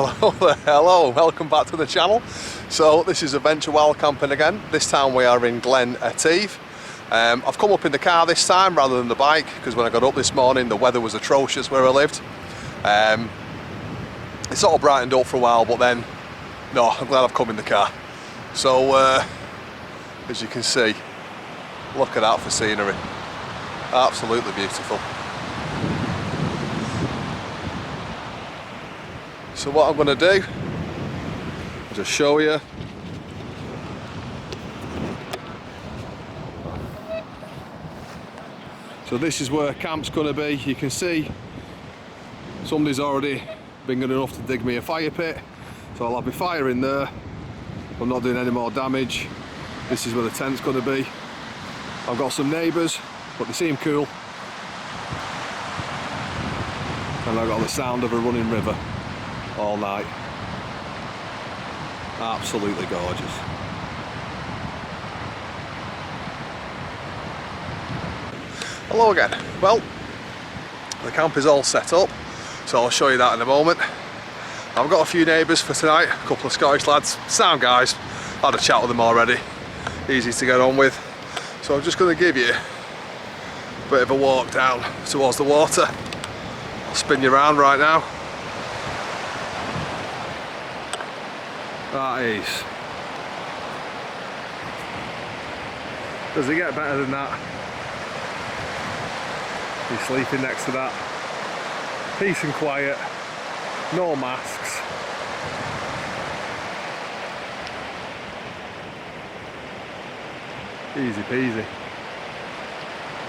Hello, welcome back to the channel. So this is Adventure Wild Camping again. This time we are in Glen Etive. I've come up in the car this time rather than the bike because when I got up this morning the weather was atrocious where I lived. It sort of brightened up for a while, but then no, I'm glad I've come in the car. So as you can see, look at that for scenery. Absolutely beautiful. So what I'm going to do, I'll just show you. So this is where camp's going to be. You can see somebody's already been good enough to dig me a fire pit. So I'll have my fire in there. I'm not doing any more damage. This is where the tent's going to be. I've got some neighbours, but they seem cool. And I've got the sound of a running river all night. Absolutely gorgeous. Hello again. Well, the camp is all set up, so I'll show you that in a moment. I've got a few neighbours for tonight, a couple of Scottish lads, sound guys. I had a chat with them already, easy to get on with. So I'm just going to give you a bit of a walk down towards the water. I'll spin you around right now. That is. Does it get better than that? You're sleeping next to that. Peace and quiet. No masks. Easy peasy.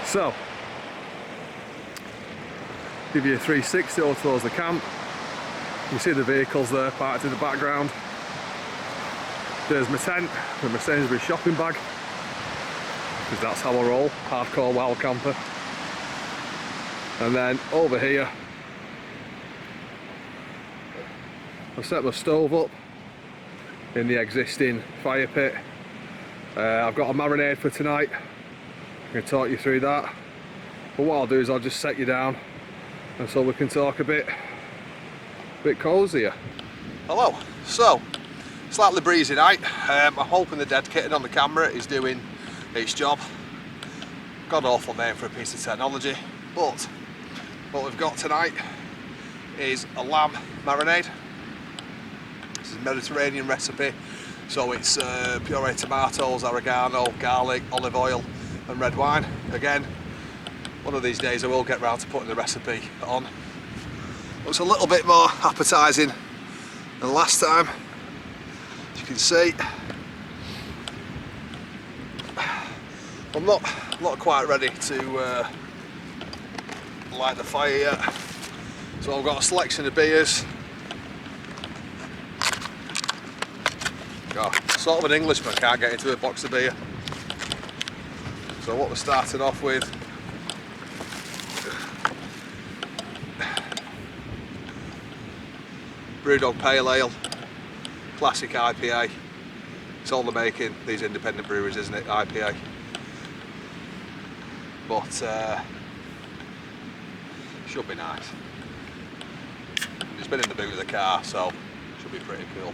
So, give you a 360 all towards the camp. You see the vehicles there parked in the background. There's my tent with my Sainsbury's shopping bag, because that's how I roll, hardcore wild camper. And then over here, I've set my stove up in the existing fire pit. I've got a marinade for tonight. I'm going to talk you through that. But what I'll do is I'll just set you down, and so we can talk a bit cosier. Hello. So, slightly breezy night. I'm hoping the dead kitten on the camera is doing its job. God awful name for a piece of technology, but what we've got tonight is a lamb marinade. This is a Mediterranean recipe, so it's pureed tomatoes, oregano, garlic, olive oil and red wine. Again, one of these days I will get round to putting the recipe on. Looks a little bit more appetising than last time. As you can see, I'm not quite ready to light the fire yet. So I've got a selection of beers. God, sort of an Englishman can't get into a box of beer. So what we're starting off with, Brewdog Pale Ale, classic IPA. It's all they're making, these independent breweries, isn't it, IPA? But should be nice. It's been in the boot of the car, so should be pretty cool.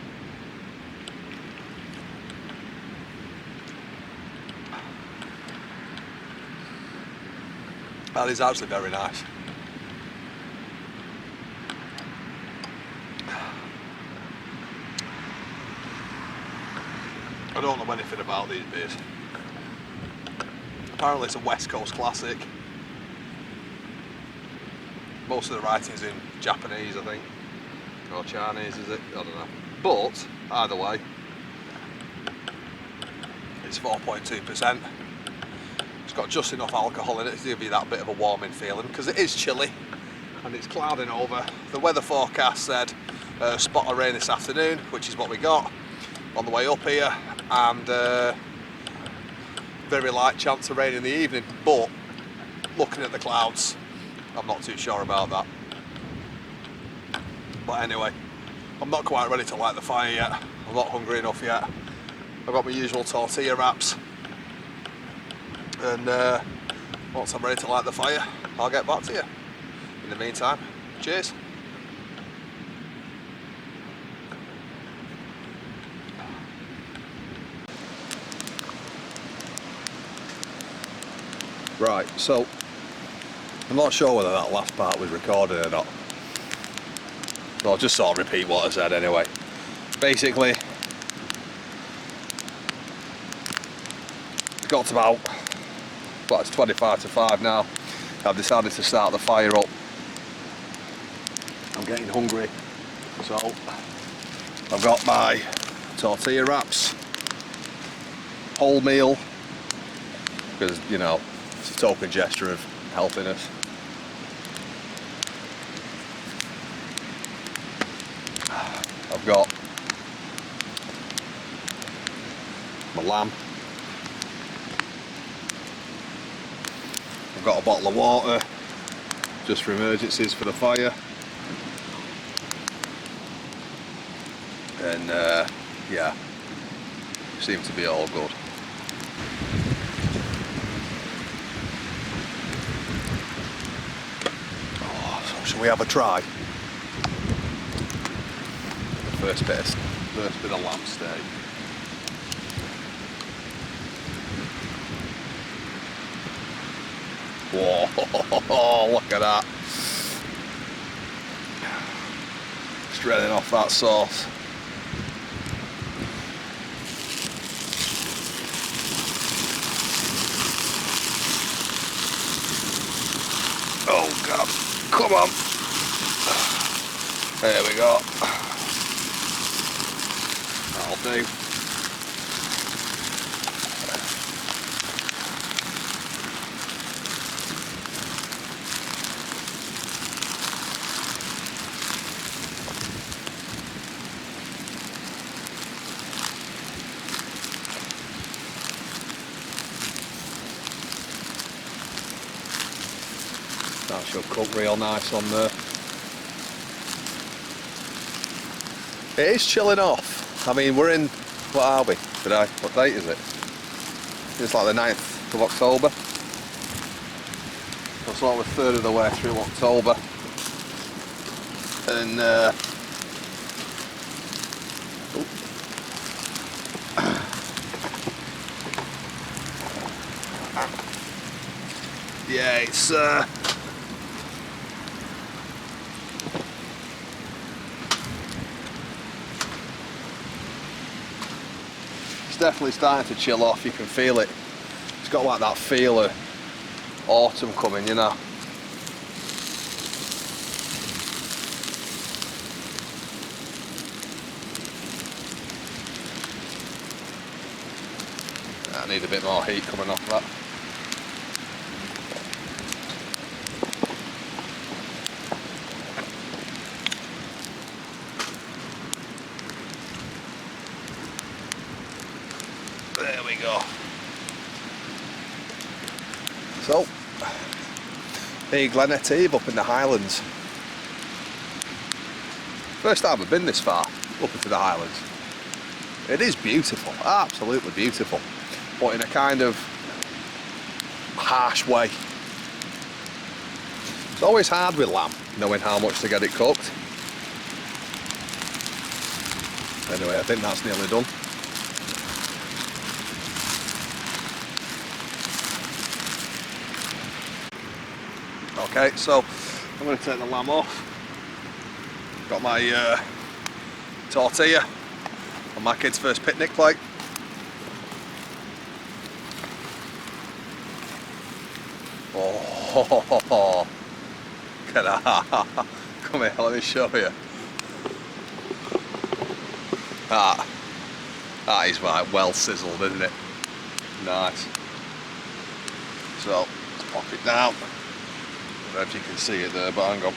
That is actually very nice. I don't know anything about these beers. Apparently it's a West Coast classic. Most of the writing's in Japanese, I think. Or Chinese, is it? I don't know. But, either way, it's 4.2%. It's got just enough alcohol in it to give you that bit of a warming feeling, because it is chilly and it's clouding over. The weather forecast said a spot of rain this afternoon, which is what we got on the way up here, and very light chance of rain in the evening, but looking at the clouds, I'm not too sure about that. But anyway, I'm not quite ready to light the fire yet. I'm not hungry enough yet. I've got my usual tortilla wraps, and once I'm ready to light the fire, I'll get back to you. In the meantime, cheers. Right, so I'm not sure whether that last part was recorded or not. So I'll just sort of repeat what I said anyway. Basically, it's got to about, well, it's 25 to 5 now. I've decided to start the fire up. I'm getting hungry, so I've got my tortilla wraps, wholemeal, because, you know, it's a token gesture of healthiness. I've got my lamb. I've got a bottle of water, just for emergencies for the fire. And yeah, seem to be all good. Oh, so shall we have a try? First bit of lamb steak. Whoa, look at that. Straight off that sauce. Oh God, come on. There we go. That'll do. That should cook real nice on there. It is chilling off. I mean, we're in, what are we today? What date is it? It's like the 9th of October. That's like we're a third of the way through October. And yeah, it's definitely starting to chill off. You can feel it. It's got like that feel of autumn coming, you know. I need a bit more heat coming off that. There we go. So, hey, Glen Etive up in the Highlands. First time I've been this far, up into the Highlands. It is beautiful, absolutely beautiful, but in a kind of harsh way. It's always hard with lamb, knowing how much to get it cooked. Anyway, I think that's nearly done. Okay, so I'm going to take the lamb off. Got my tortilla on my kid's first picnic plate. Oh, look at that. Come here, let me show you. That is like well sizzled, isn't it? Nice. So, let's pop it down. I don't know if you can see it there, but hang on.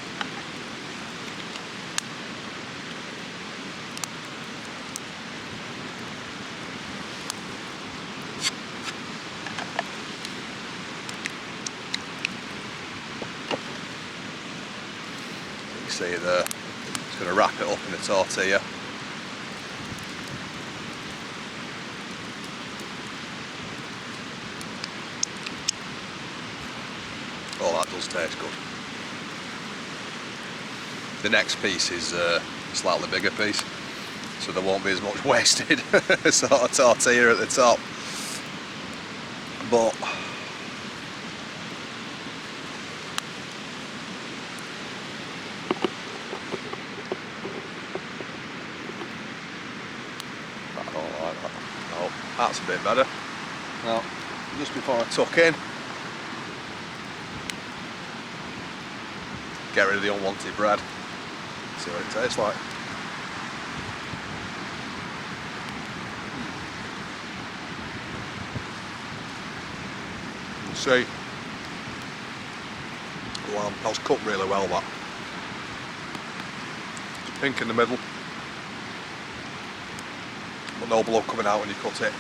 You can see it there. Just going to wrap it up in the tortilla. Oh, that does taste good. The next piece is a slightly bigger piece, so there won't be as much wasted sort of tortilla at the top. But That's a bit better. Now, just before I tuck in, get rid of the unwanted bread. See what it tastes like. See, well, that was cooked really well, that. It's pink in the middle, but no blood coming out when you cut it.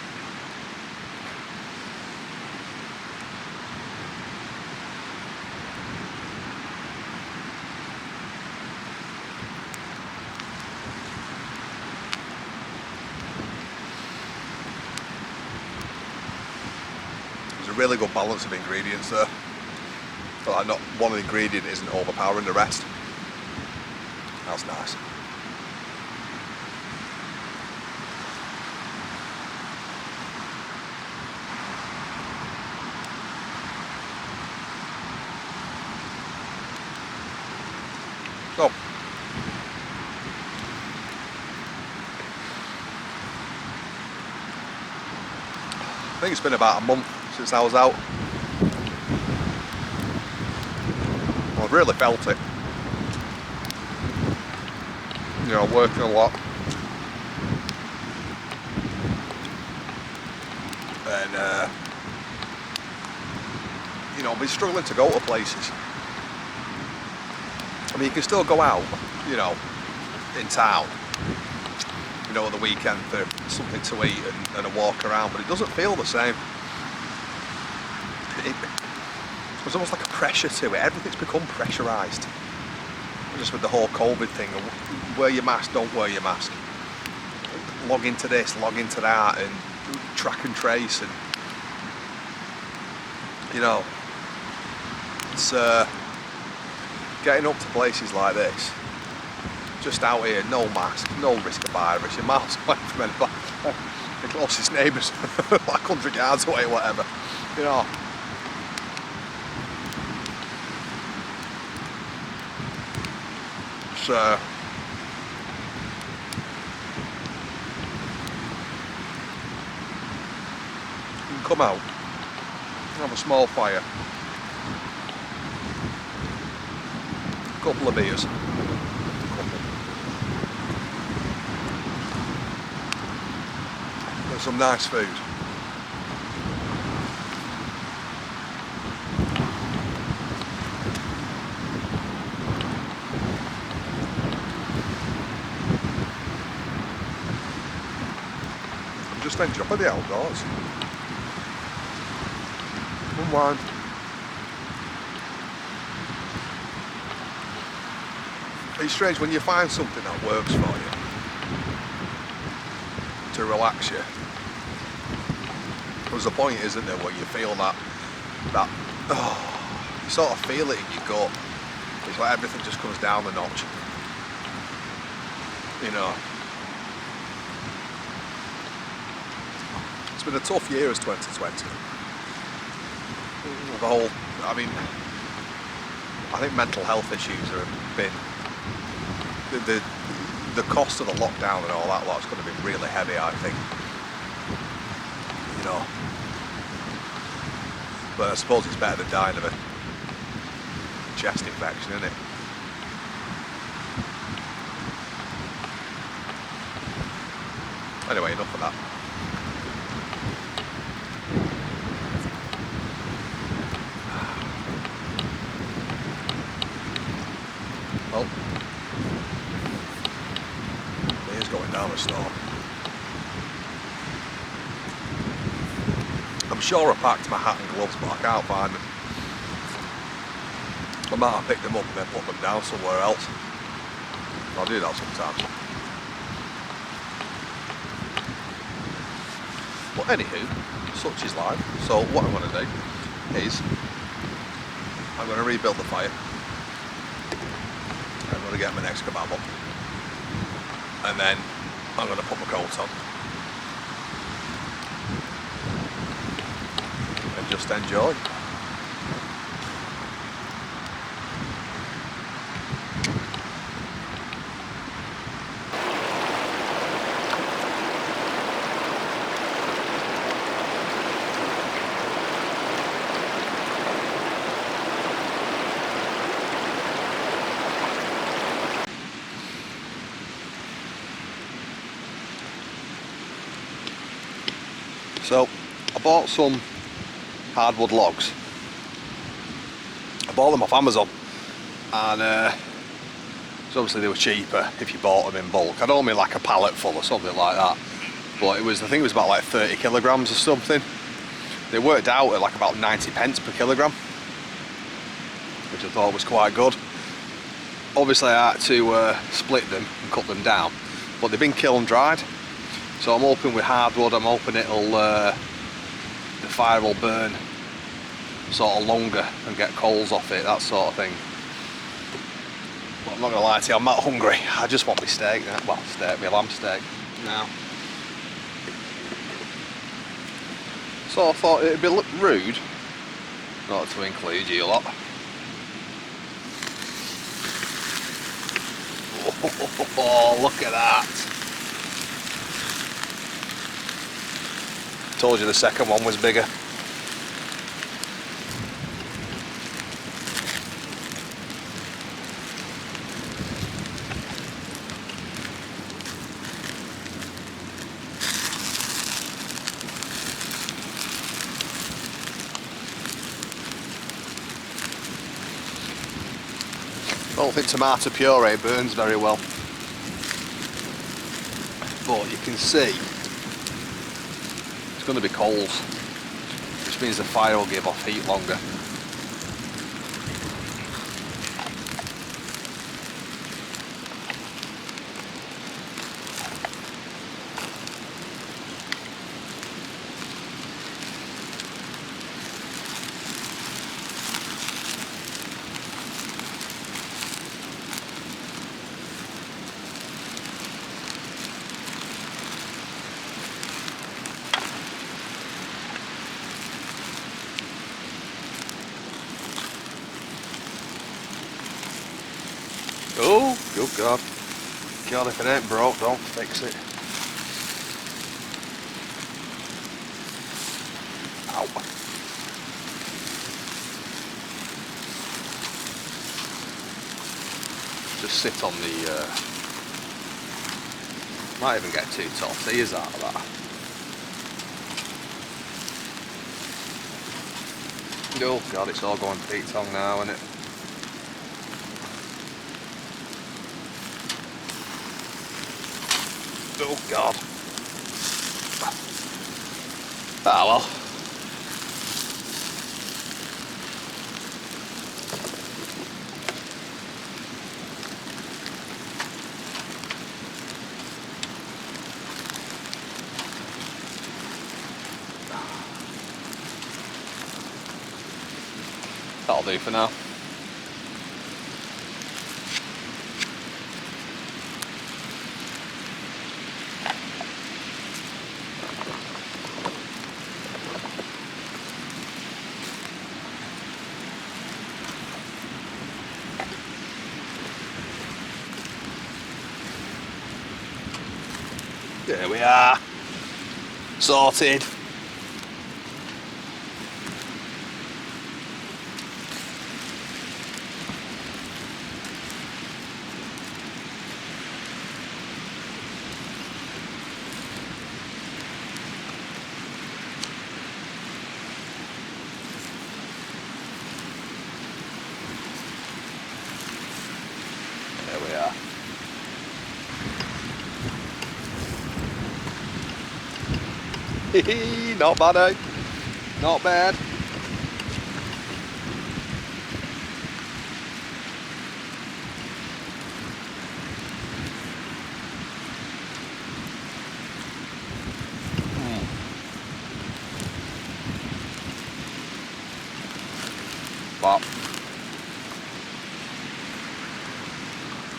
There's a really good balance of ingredients there. But like not one ingredient isn't overpowering the rest. That's nice. So, I think it's been about a month since I was out. I've really felt it. You know, working a lot. And, you know, I've been struggling to go to places. I mean, you can still go out, you know, in town, you know, on the weekend for something to eat and a walk around, but it doesn't feel the same. There's almost like a pressure to it. Everything's become pressurised. Just with the whole COVID thing, wear your mask, don't wear your mask. Log into this, log into that, and track and trace, and you know, it's getting up to places like this, just out here, no mask, no risk of virus, you're miles away from anybody. The closest neighbours, like 100 yards away, whatever, you know. So, you can come out, have a small fire, a couple of beers, and some nice food. Just enjoy the outdoors. Unwind. It's strange when you find something that works for you to relax you. There's a point, isn't there, where you feel that you sort of feel it in your gut. It's like everything just comes down a notch. You know. It's been a tough year as 2020. The whole, I mean, I think mental health issues have been, the cost of the lockdown and all that lot's going to be really heavy, I think. You know. But I suppose it's better than dying of a chest infection, isn't it? Anyway, enough of that. Well, it is going down a storm. I'm sure I packed my hat and gloves, but I can't find them. I might have picked them up and then put them down somewhere else. I'll do that sometimes. But anywho, such is life. So what I'm going to do is I'm going to rebuild the fire. I'm going to get my next kebab up, and then I'm going to put my coat on and just enjoy. So I bought some hardwood logs. I bought them off Amazon, and so obviously they were cheaper if you bought them in bulk. I don't mean like a pallet full or something like that, but it was, I think it was about like 30 kilograms or something. They worked out at like about 90 pence per kilogram, which I thought was quite good. Obviously I had to split them and cut them down, but they've been kiln dried, so I'm hoping with hardwood, I'm hoping it'll the fire will burn sort of longer and get coals off it, that sort of thing. But I'm not gonna lie to you, I'm not hungry. I just want my steak now. Well, steak, my lamb steak now. So I thought it'd be rude not to include you lot. Oh, look at that. Told you the second one was bigger. I don't think tomato puree burns very well, but you can see it's going to be coals, which means the fire will give off heat longer. Oh, good God. God, if it ain't broke, don't fix it. Ow. Just sit on the... might even get 2 tortillas out of that. Oh God, it's all going Pete tongue now, isn't it? Oh God. Ah well. That'll do for now. There we are, sorted. There we are. Not bad, eh? Not bad. But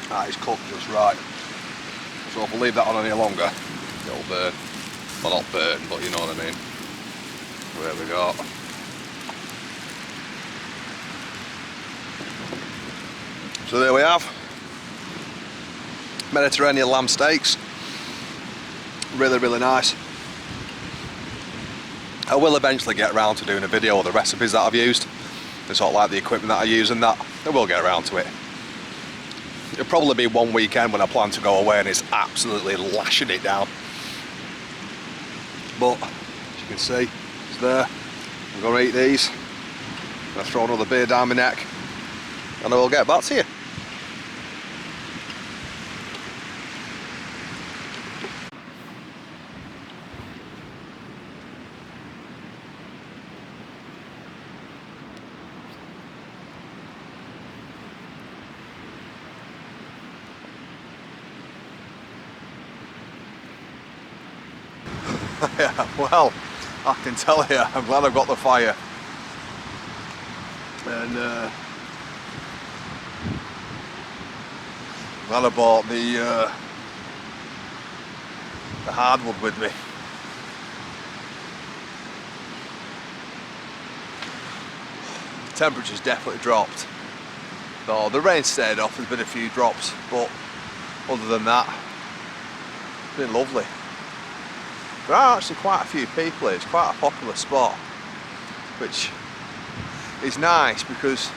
that is cooked just right. So if I leave that on any longer, it'll burn. Well, not burn, but you know what I mean. There we go. So there we have Mediterranean lamb steaks. Really, really nice. I will eventually get around to doing a video of the recipes that I've used. It's sort of like the equipment that I use and that. I will get around to it. It'll probably be one weekend when I plan to go away and it's absolutely lashing it down. But can see. It's there. I'm going to eat these. I'm going to throw another beer down my neck, and I will get back to you. Yeah, well, I can tell you, I'm glad I've got the fire. And glad I bought the hardwood with me. The temperature's definitely dropped. Though the rain stayed off, there's been a few drops, but other than that, it's been lovely. There are actually quite a few people here. It's quite a popular spot, which is nice because,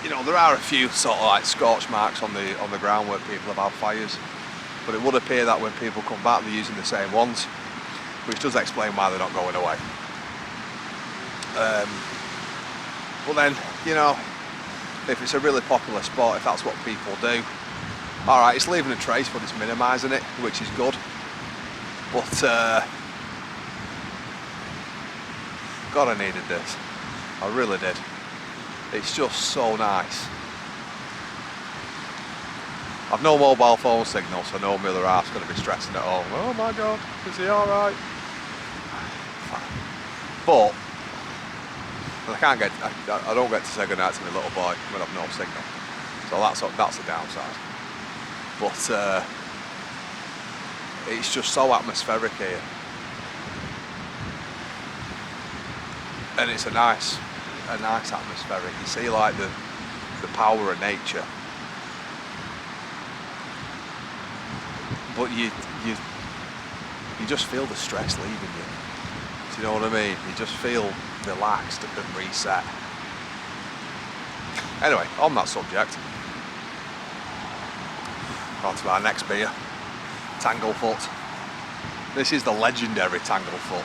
you know, there are a few sort of like scorch marks on the ground where people have had fires, but it would appear that when people come back they're using the same ones, which does explain why they're not going away. But then, you know, if it's a really popular spot, if that's what people do, alright, it's leaving a trace, but it's minimising it, which is good. But God, I needed this. I really did. It's just so nice. I've no mobile phone signal, so no other half's going to be stressing at home. Oh my God, is he alright? But I don't get to say goodnight to my little boy when I've no signal. So that's the downside. But it's just so atmospheric here, and it's a nice atmospheric. You see like the power of nature, but you just feel the stress leaving you. Do you know what I mean? You just feel relaxed and reset. Anyway, on that subject, on to our next beer. Tanglefoot. This is the legendary Tanglefoot.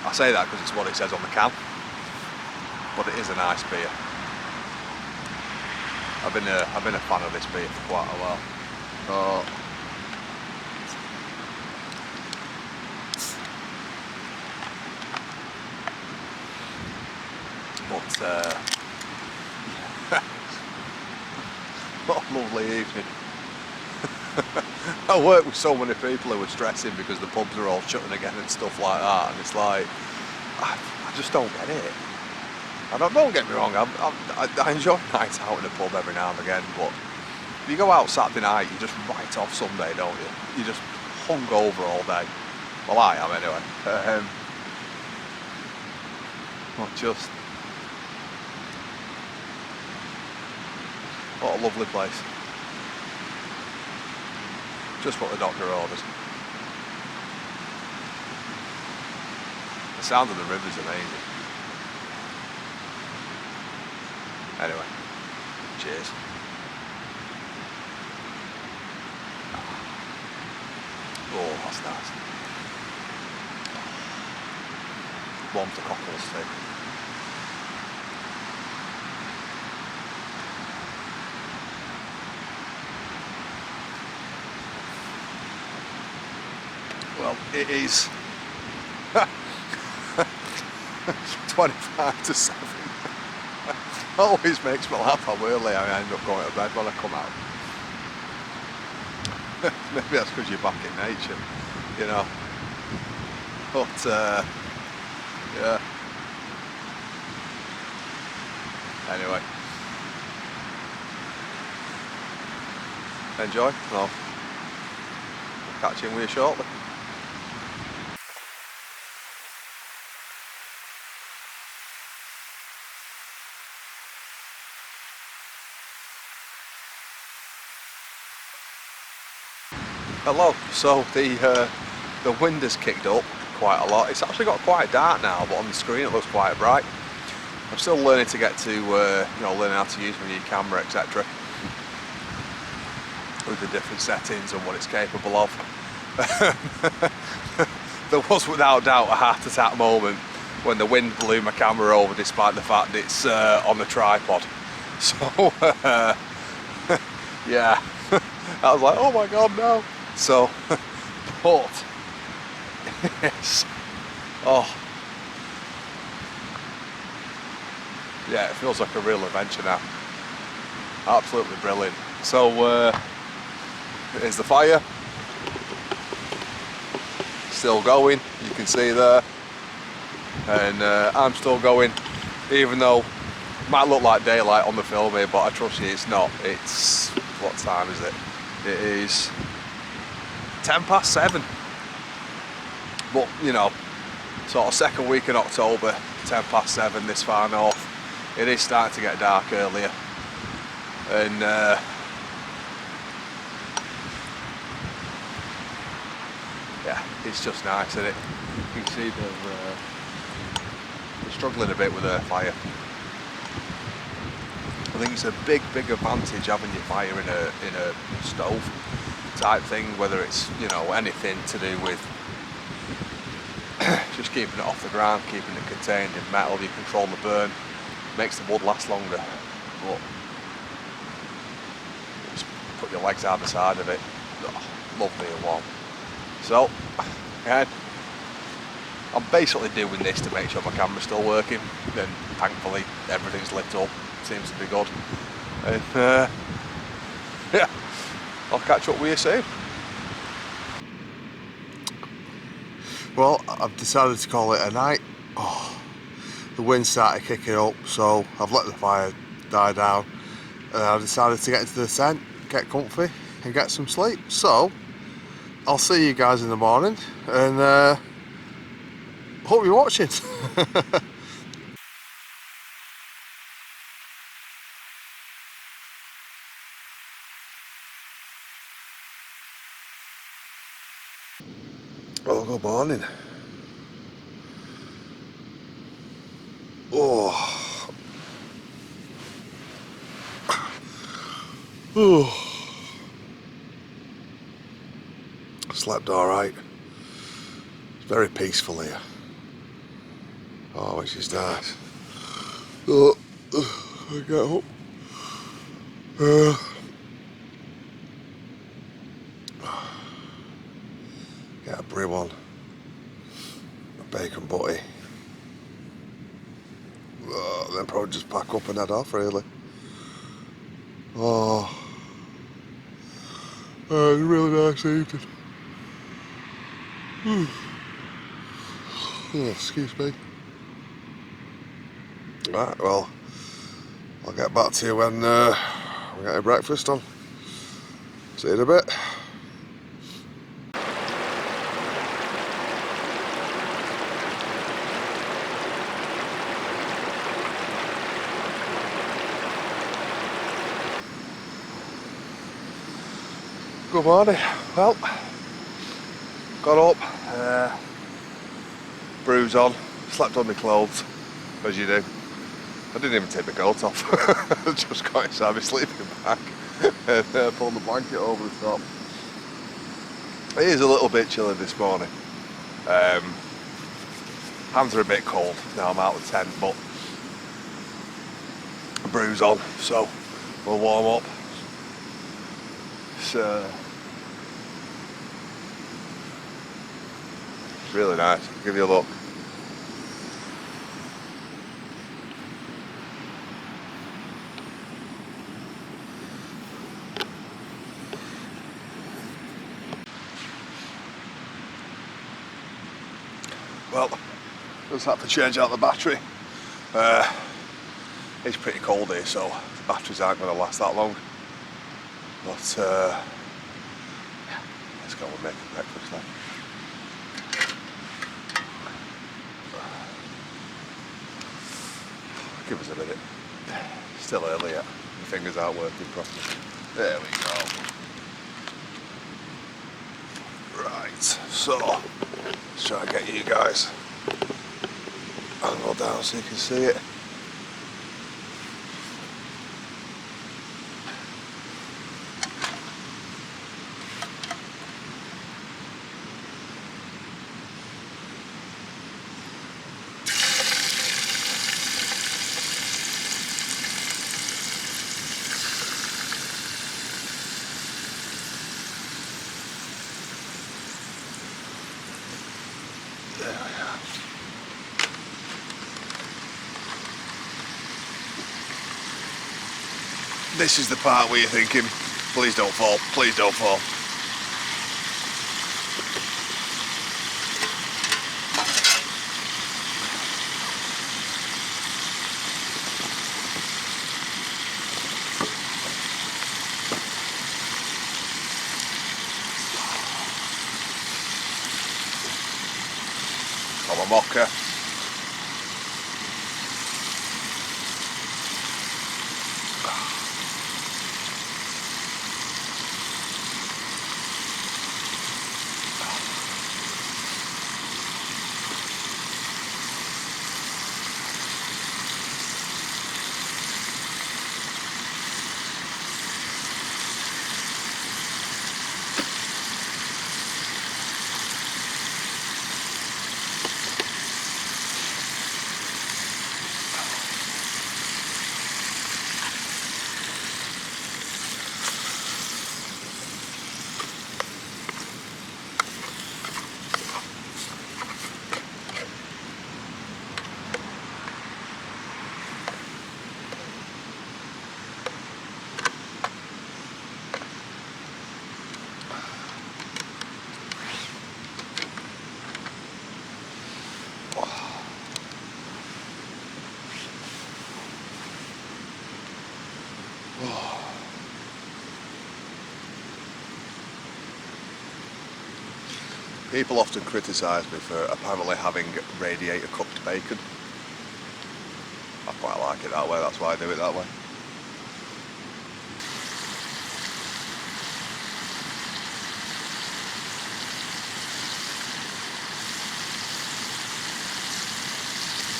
I say that because it's what it says on the can, but it is a nice beer. I've been a fan of this beer for quite a while. What a lovely evening. I work with so many people who are stressing because the pubs are all shutting again and stuff like that, and it's like, I just don't get it. And don't get me wrong, I enjoy nights out in a pub every now and again, but if you go out Saturday night, you just write off Sunday, don't you? You're just hungover all day. Well, I am anyway. What a lovely place. Just what the doctor orders. The sound of the river's amazing. Anyway, cheers. Oh, that's nice. Warms the cockles too. Well, it is 25 to 7. Always makes me laugh how early I end up going to bed when I come out. Maybe that's because you're back in nature, you know. But yeah. Anyway, enjoy. I'll catch in with you shortly. Hello. So the wind has kicked up quite a lot. It's actually got quite dark now, but on the screen it looks quite bright. I'm still learning to get to learning how to use my new camera, etc. with the different settings and what it's capable of. there was without doubt a heart attack moment when the wind blew my camera over, despite the fact it's on the tripod. So yeah, I was like, oh my god, no. So, but yes, oh yeah, it feels like a real adventure now. Absolutely brilliant. So here's the fire, still going, you can see there, and I'm still going, even though it might look like daylight on the film here, but I trust you, it's not. It's, what time is it? It is 7:10. But you know, sort of second week in October, 7:10 this far north, it is starting to get dark earlier, and yeah, it's just nice, isn't it? You can see they're struggling a bit with their fire. I think it's a big advantage having your fire in a stove type thing, whether it's, you know, anything to do with just keeping it off the ground, keeping it contained in metal. You control the burn, makes the wood last longer, but just put your legs either side of it. Oh, lovely and warm. So yeah, I'm basically doing this to make sure my camera's still working, and thankfully everything's lit up, seems to be good, and yeah, I'll catch up with you soon. Well, I've decided to call it a night. Oh, the wind started kicking up, so I've let the fire die down, and I've decided to get into the tent, get comfy and get some sleep. So I'll see you guys in the morning, and hope you're watching. Well, good morning. Oh. Oh. Slept alright. It's very peaceful here. Oh, which is nice. Oh, I get up. Get a brew on. A bacon butty. Oh, then probably just pack up and head off, really. Oh, it's a really nice evening. Oh, excuse me. Right, well, I'll get back to you when we get your breakfast on. See you in a bit. Good morning. Well, got up, brews on, slept on my clothes, as you do. I didn't even take my coat off. Just got inside my sleeping bag and pulled the blanket over the top. It is a little bit chilly this morning. Hands are a bit cold now I'm out of the tent, but a brew's on, so we'll warm up. It's really nice. I'll give you a look. Well, just had to change out the battery. It's pretty cold here, so the batteries aren't going to last that long. But let's go and make a breakfast then. Give us a minute. Still early yet. My fingers aren't working properly. There we go. Right, so let's try and get you guys angled down so you can see it. There we are. This is the part where you're thinking, please don't fall, please don't fall. Got my mocker. People often criticise me for apparently having radiator cooked bacon. I quite like it that way, that's why I do it that way.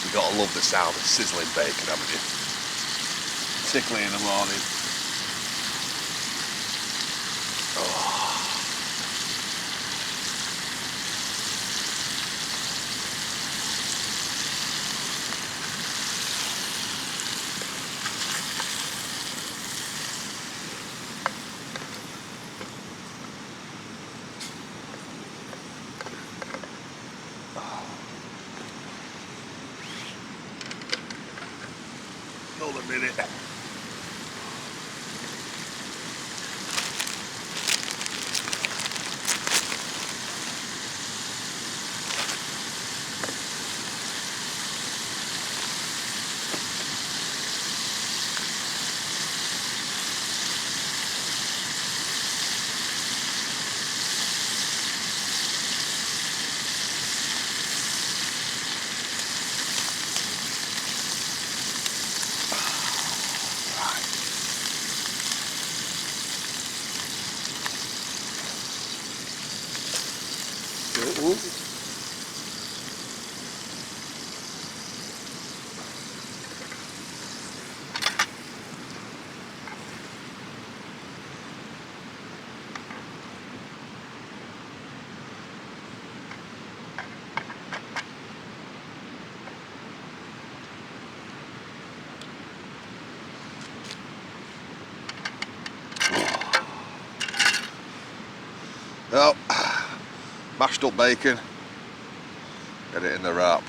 You've got to love the sound of sizzling bacon, haven't you? Particularly in the morning. Oh. Hold a minute. Ooh. Well, mashed up bacon, get it in the wrap.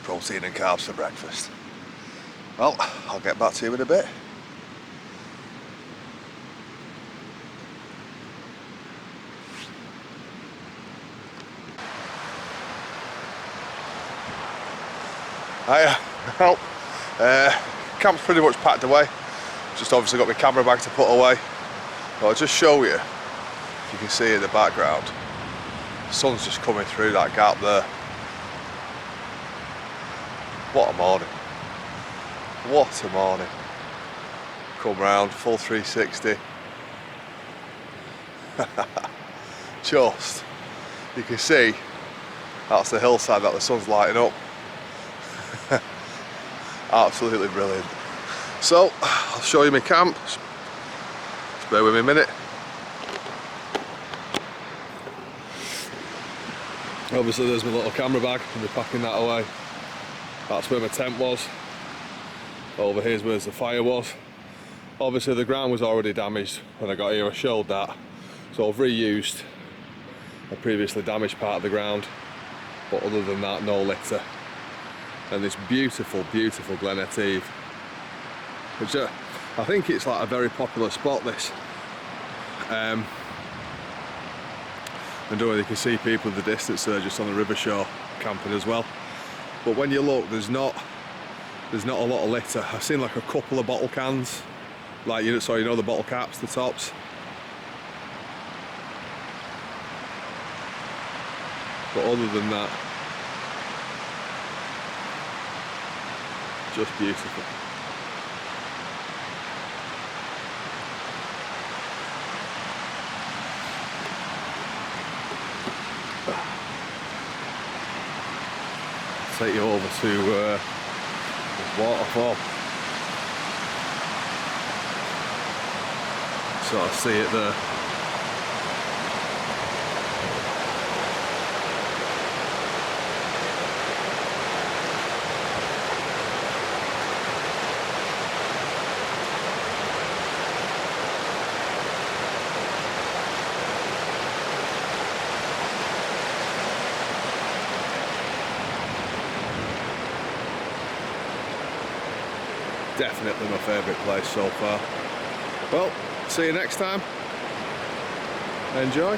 Protein and carbs for breakfast. Well, I'll get back to you in a bit. Hiya, well, camp's pretty much packed away. Just obviously got my camera bag to put away. But I'll just show you, if you can see in the background, the sun's just coming through that gap there. What a morning. What a morning. Come round, full 360. Just, you can see, that's the hillside that the sun's lighting up. Absolutely brilliant. So, I'll show you my camp. Just bear with me a minute. Obviously there's my little camera bag, I'll be packing that away. That's where my tent was. Over here's where the fire was. Obviously the ground was already damaged when I got here, I showed that. So I've reused a previously damaged part of the ground, but other than that, no litter. And this beautiful, beautiful Glen Etive, which I think it's like a very popular spot, this. And you can see people in the distance there just on the river shore camping as well. But when you look, there's not a lot of litter. I've seen like a couple of bottle cans, like the bottle caps, the tops. But other than that, just beautiful. Take you over to this waterfall. So I see it there. Definitely my favourite place so far. Well, see you next time. Enjoy.